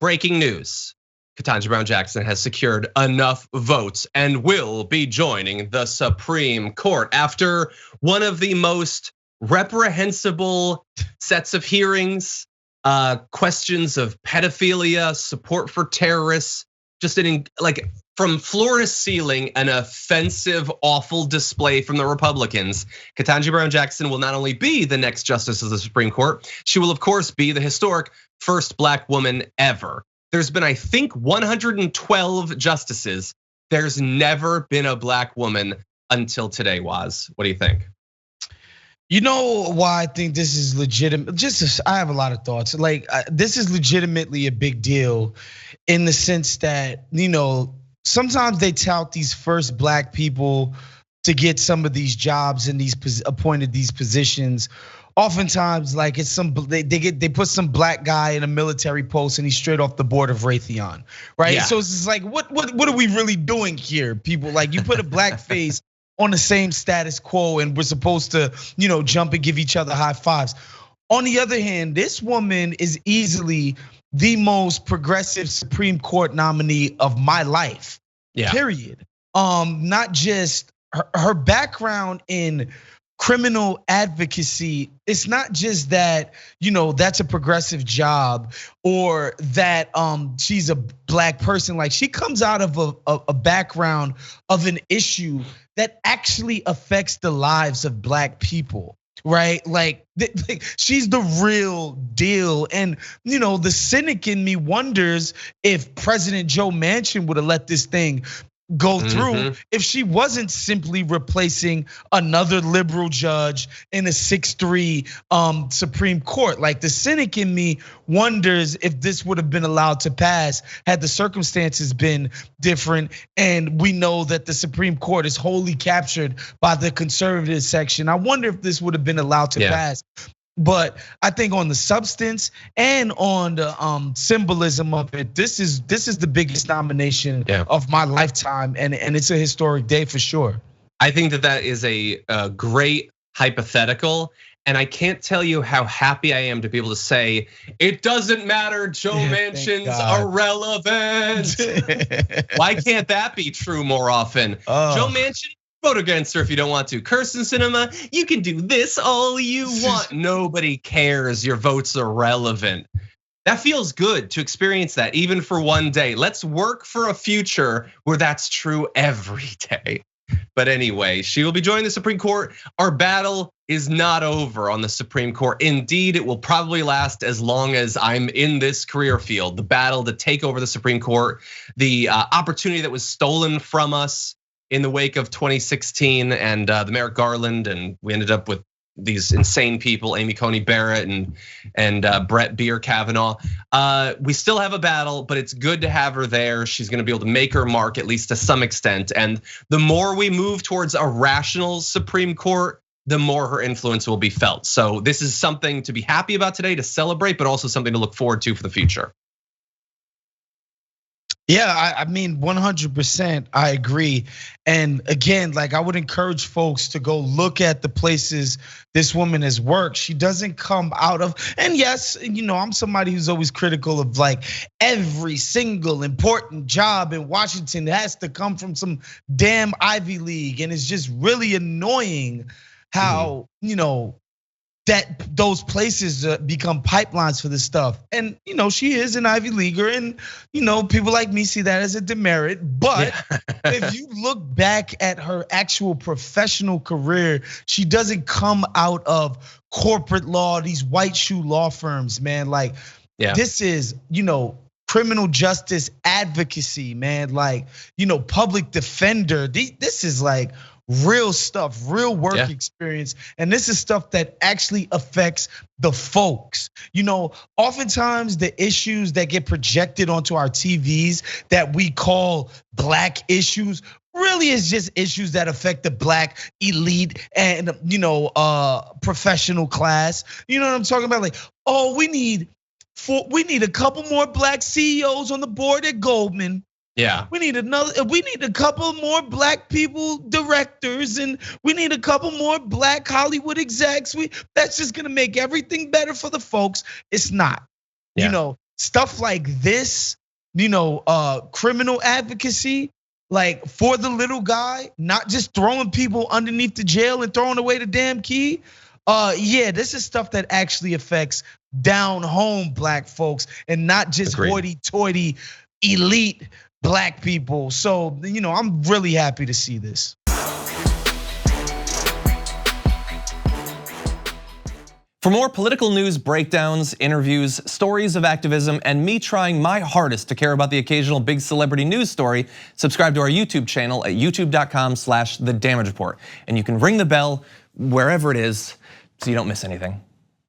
Breaking news. Ketanji Brown Jackson has secured enough votes and will be joining the Supreme Court after one of the most reprehensible sets of hearings, questions of pedophilia, support for terrorists, just from floor to ceiling, an offensive, awful display from the Republicans. Ketanji Brown Jackson will not only be the next justice of the Supreme Court, she will of course be the historic first Black woman ever. There's been, I think, 112 justices. There's never been a Black woman until today, Waz. What do you think? You know why I think this is legitimate? I have a lot of thoughts. This is legitimately a big deal in the sense that, sometimes they tout these first Black people to get some of these jobs and appointed these positions. Oftentimes, they put some Black guy in a military post and he's straight off the board of Raytheon, right? Yeah. So it's just like, what are we really doing here, people? Like, you put a Black face on the same status quo and we're supposed to, jump and give each other high fives. On the other hand, this woman is easily the most progressive Supreme Court nominee of my life, period. Not just her background in criminal advocacy. It's not just that, that's a progressive job or that she's a Black person. Like, she comes out of a background of an issue that actually affects the lives of Black people, right? Like she's the real deal. And the cynic in me wonders if President Joe Manchin would have let this thing go through if she wasn't simply replacing another liberal judge in a 6-3 Supreme Court. Like, the cynic in me wonders if this would have been allowed to pass had the circumstances been different. And we know that the Supreme Court is wholly captured by the conservative section. I wonder if this would have been allowed to pass. But I think on the substance and on the symbolism of it, this is the biggest nomination of my lifetime, and it's a historic day for sure. I think that is a great hypothetical, and I can't tell you how happy I am to be able to say it doesn't matter. Joe Manchin's irrelevant. Why can't that be true more often? Joe Manchin. Vote against her if you don't want to. Kirsten Sinema, you can do this all you want. Nobody cares. Your votes are relevant. That feels good to experience that, even for one day. Let's work for a future where that's true every day. But anyway, she will be joining the Supreme Court. Our battle is not over on the Supreme Court. Indeed, it will probably last as long as I'm in this career field. The battle to take over the Supreme Court, the opportunity that was stolen from us in the wake of 2016 and the Merrick Garland, and we ended up with these insane people, Amy Coney Barrett and Brett Beer Kavanaugh. We still have a battle, but it's good to have her there. She's gonna be able to make her mark, at least to some extent. And the more we move towards a rational Supreme Court, the more her influence will be felt. So this is something to be happy about today, to celebrate, but also something to look forward to for the future. Yeah, I mean, 100%, I agree. And again, I would encourage folks to go look at the places this woman has worked. She doesn't come out of, and yes, I'm somebody who's always critical of every single important job in Washington has to come from some damn Ivy League. And it's just really annoying how, that those places become pipelines for this stuff. And she is an Ivy Leaguer, and people like me see that as a demerit. But if you look back at her actual professional career, she doesn't come out of corporate law, these white shoe law firms, man. This is, criminal justice advocacy, man. Public defender. This is real stuff, real work experience. And this is stuff that actually affects the folks. Oftentimes the issues that get projected onto our TVs that we call Black issues really is just issues that affect the Black elite and professional class. You know what I'm talking about? We need a couple more Black CEOs on the board at Goldman. Yeah. We need a couple more Black people directors, and we need a couple more Black Hollywood execs. That's just gonna make everything better for the folks. It's not. stuff like this, criminal advocacy, like for the little guy, not just throwing people underneath the jail and throwing away the damn key. Yeah, this is stuff that actually affects down home black folks and not just hoity-toity elite black people. So, I'm really happy to see this. For more political news breakdowns, interviews, stories of activism, and me trying my hardest to care about the occasional big celebrity news story, subscribe to our YouTube channel at youtube.com/The Damage Report. And you can ring the bell wherever it is so you don't miss anything.